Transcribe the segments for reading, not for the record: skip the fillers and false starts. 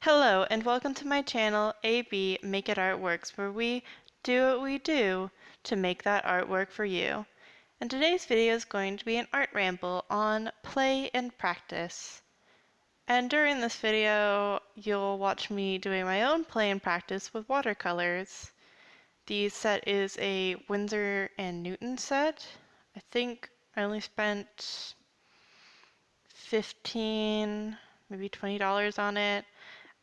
Hello and welcome to my channel AB Make It Artworks, where we do what we do to make that artwork for you. And today's video is going to be an art ramble on play and practice. And during this video you'll watch me doing my own play and practice with watercolors. The set is a Winsor & Newton set. I think I only spent $15, maybe $20 on it.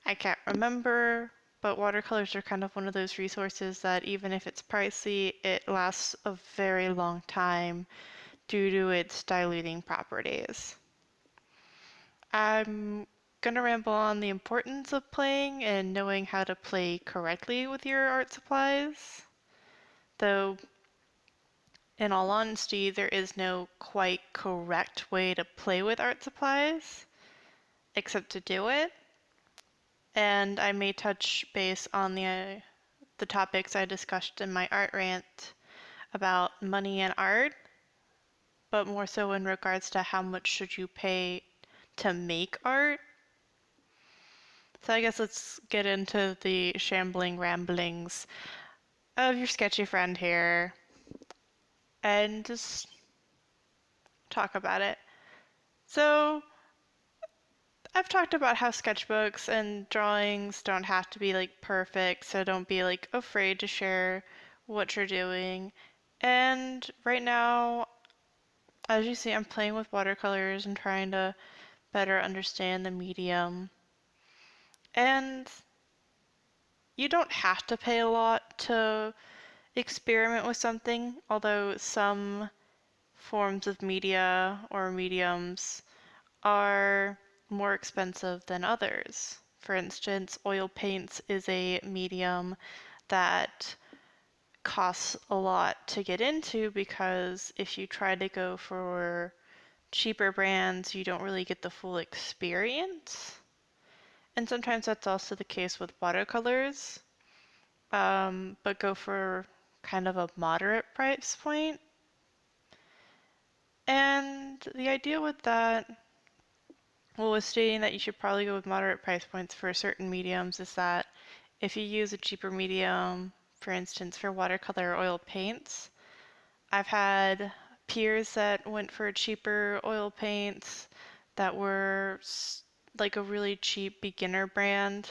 I can't remember, but watercolors are kind of one of those resources that even if it's pricey, it lasts a very long time due to its diluting properties. I'm gonna ramble on the importance of playing and knowing how to play correctly with your art supplies, though in all honesty, there is no quite correct way to play with art supplies, except to do it. And I may touch base on the topics I discussed in my art rant about money and art, but more so in regards to how much should you pay to make art. So I guess let's get into the shambling ramblings of your sketchy friend here and just talk about it. So I've talked about how sketchbooks and drawings don't have to be like perfect, so don't be like afraid to share what you're doing. And right now, as you see, I'm playing with watercolors and trying to better understand the medium. And you don't have to pay a lot to experiment with something, although some forms of media or mediums are more expensive than others. For instance, oil paints is a medium that costs a lot to get into because if you try to go for cheaper brands, you don't really get the full experience. And sometimes that's also the case with watercolors, but go for kind of a moderate price point. And the idea with that, well, with stating that you should probably go with moderate price points for certain mediums, is that if you use a cheaper medium, for instance, for watercolor or oil paints, I've had peers that went for cheaper oil paints that were like a really cheap beginner brand.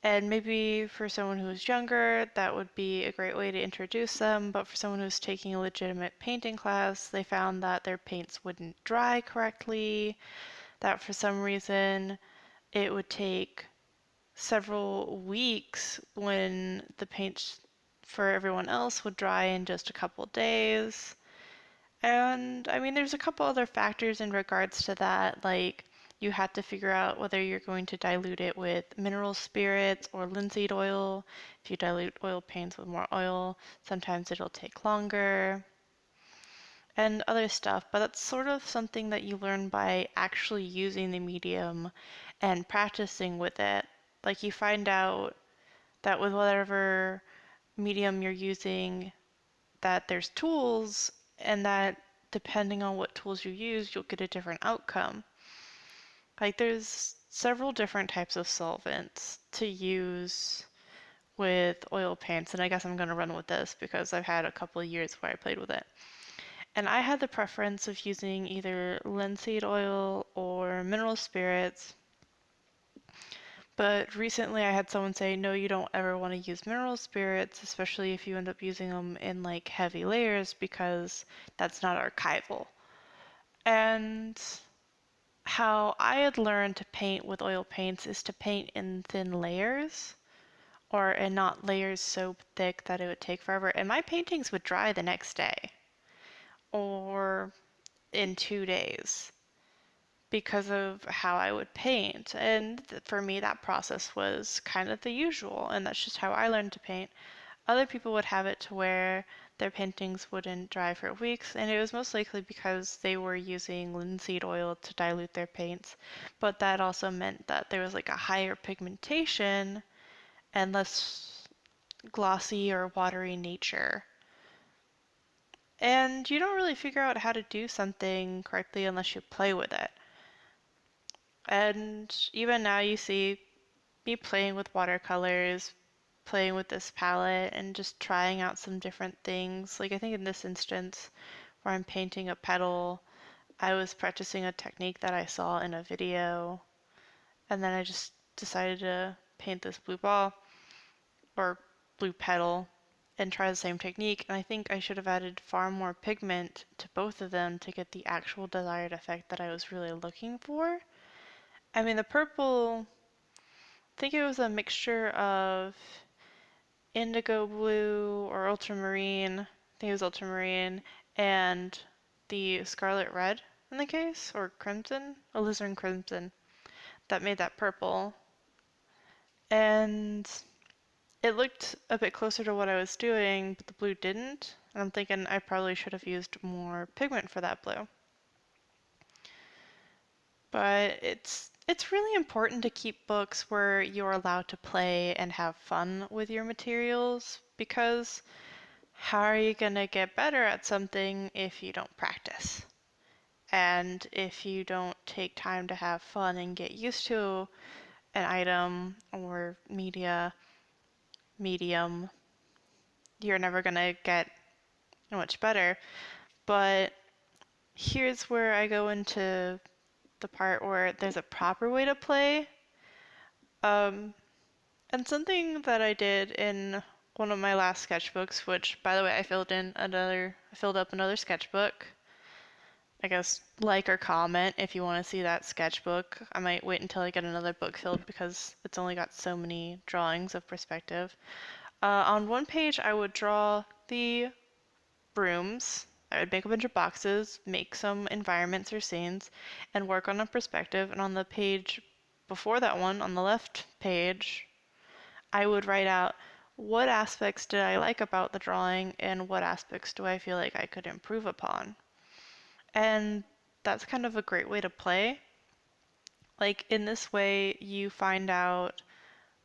And maybe for someone who's younger, that would be a great way to introduce them. But for someone who's taking a legitimate painting class, they found that their paints wouldn't dry correctly, that for some reason it would take several weeks when the paint for everyone else would dry in just a couple days. And I mean, there's a couple other factors in regards to that, like you have to figure out whether you're going to dilute it with mineral spirits or linseed oil. If you dilute oil paints with more oil, sometimes it'll take longer and other stuff, but that's sort of something that you learn by actually using the medium and practicing with it. Like you find out that with whatever medium you're using, that there's tools, and that depending on what tools you use, you'll get a different outcome. Like there's several different types of solvents to use with oil paints, and I guess I'm going to run with this because I've had a couple of years where I played with it. And I had the preference of using either linseed oil or mineral spirits. But recently I had someone say, no, you don't ever want to use mineral spirits, especially if you end up using them in like heavy layers because that's not archival. And how I had learned to paint with oil paints is to paint in thin layers and not layers so thick that it would take forever. And my paintings would dry the next day or in 2 days because of how I would paint. And for me, that process was kind of the usual, and that's just how I learned to paint. Other people would have it to where their paintings wouldn't dry for weeks, and it was most likely because they were using linseed oil to dilute their paints. But that also meant that there was like a higher pigmentation and less glossy or watery nature. And you don't really figure out how to do something correctly unless you play with it. And even now you see me playing with watercolors, playing with this palette, and just trying out some different things. Like I think in this instance, where I'm painting a petal, I was practicing a technique that I saw in a video, and then I just decided to paint this blue ball or blue petal and try the same technique. And I think I should have added far more pigment to both of them to get the actual desired effect that I was really looking for. I mean, the purple, I think it was a mixture of indigo blue or ultramarine, I think it was ultramarine, and the scarlet red in the case, or crimson, alizarin crimson, that made that purple. And it looked a bit closer to what I was doing, but the blue didn't. And I'm thinking I probably should have used more pigment for that blue. But it's really important to keep books where you're allowed to play and have fun with your materials, because how are you going to get better at something if you don't practice? And if you don't take time to have fun and get used to an item or medium, you're never going to get much better. But here's where I go into the part where there's a proper way to play. And something that I did in one of my last sketchbooks, which by the way I filled up another sketchbook. I guess like or comment if you want to see that sketchbook. I might wait until I get another book filled because it's only got so many drawings of perspective. On one page I would draw the rooms. I would make a bunch of boxes, make some environments or scenes, and work on a perspective. And on the page before that one, on the left page, I would write out what aspects did I like about the drawing and what aspects do I feel like I could improve upon. And that's kind of a great way to play. Like in this way, you find out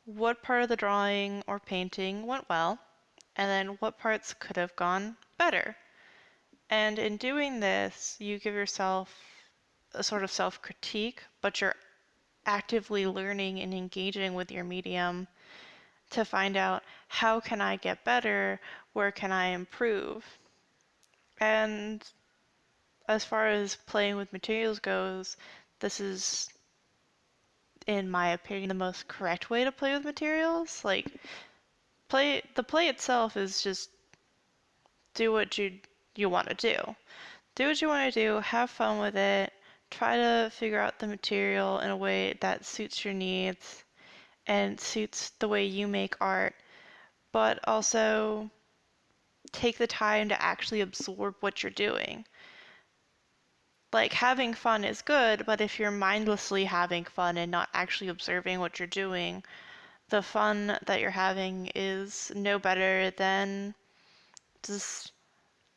what part of the drawing or painting went well, and then what parts could have gone better. And in doing this, you give yourself a sort of self-critique, but you're actively learning and engaging with your medium to find out how can I get better, where can I improve. And as far as playing with materials goes, this is, in my opinion, the most correct way to play with materials. Like, the play itself is just do what you want to do. Do what you want to do, have fun with it, try to figure out the material in a way that suits your needs and suits the way you make art, but also take the time to actually absorb what you're doing. Like, having fun is good, but if you're mindlessly having fun and not actually observing what you're doing, the fun that you're having is no better than just.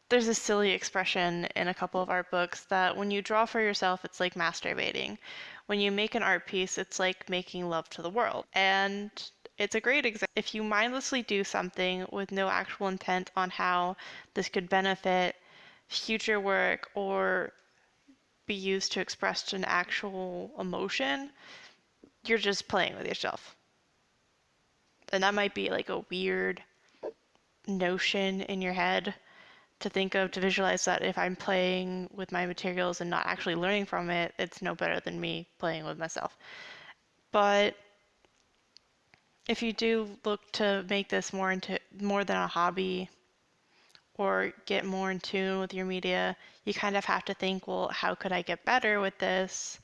There's a silly expression in a couple of art books that when you draw for yourself, it's like masturbating. When you make an art piece, it's like making love to the world. And it's a great example. If you mindlessly do something with no actual intent on how this could benefit future work or be used to express an actual emotion, you're just playing with yourself. And that might be like a weird notion in your head to think of, to visualize, that if I'm playing with my materials and not actually learning from it, it's no better than me playing with myself. But if you do look to make this more than a hobby or get more in tune with your media, you kind of have to think, well, how could I get better with this?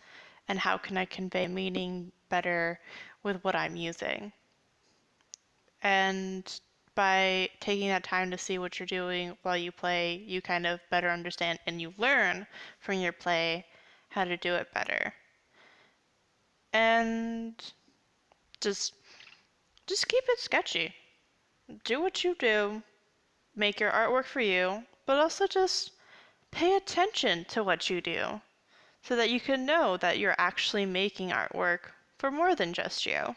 And how can I convey meaning better with what I'm using? And by taking that time to see what you're doing while you play, you kind of better understand and you learn from your play how to do it better. And just keep it sketchy. Do what you do, make your artwork for you, but also just pay attention to what you do so that you can know that you're actually making artwork for more than just you.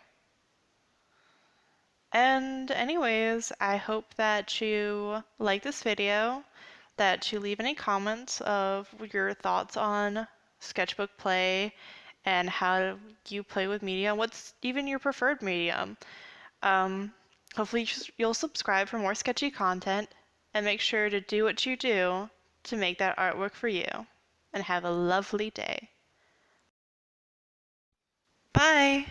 And anyways, I hope that you like this video, that you leave any comments of your thoughts on sketchbook play, and how you play with media, and what's even your preferred medium. Um, Hopefully you'll subscribe for more sketchy content and make sure to do what you do to make that artwork for you. And have a lovely day. Bye!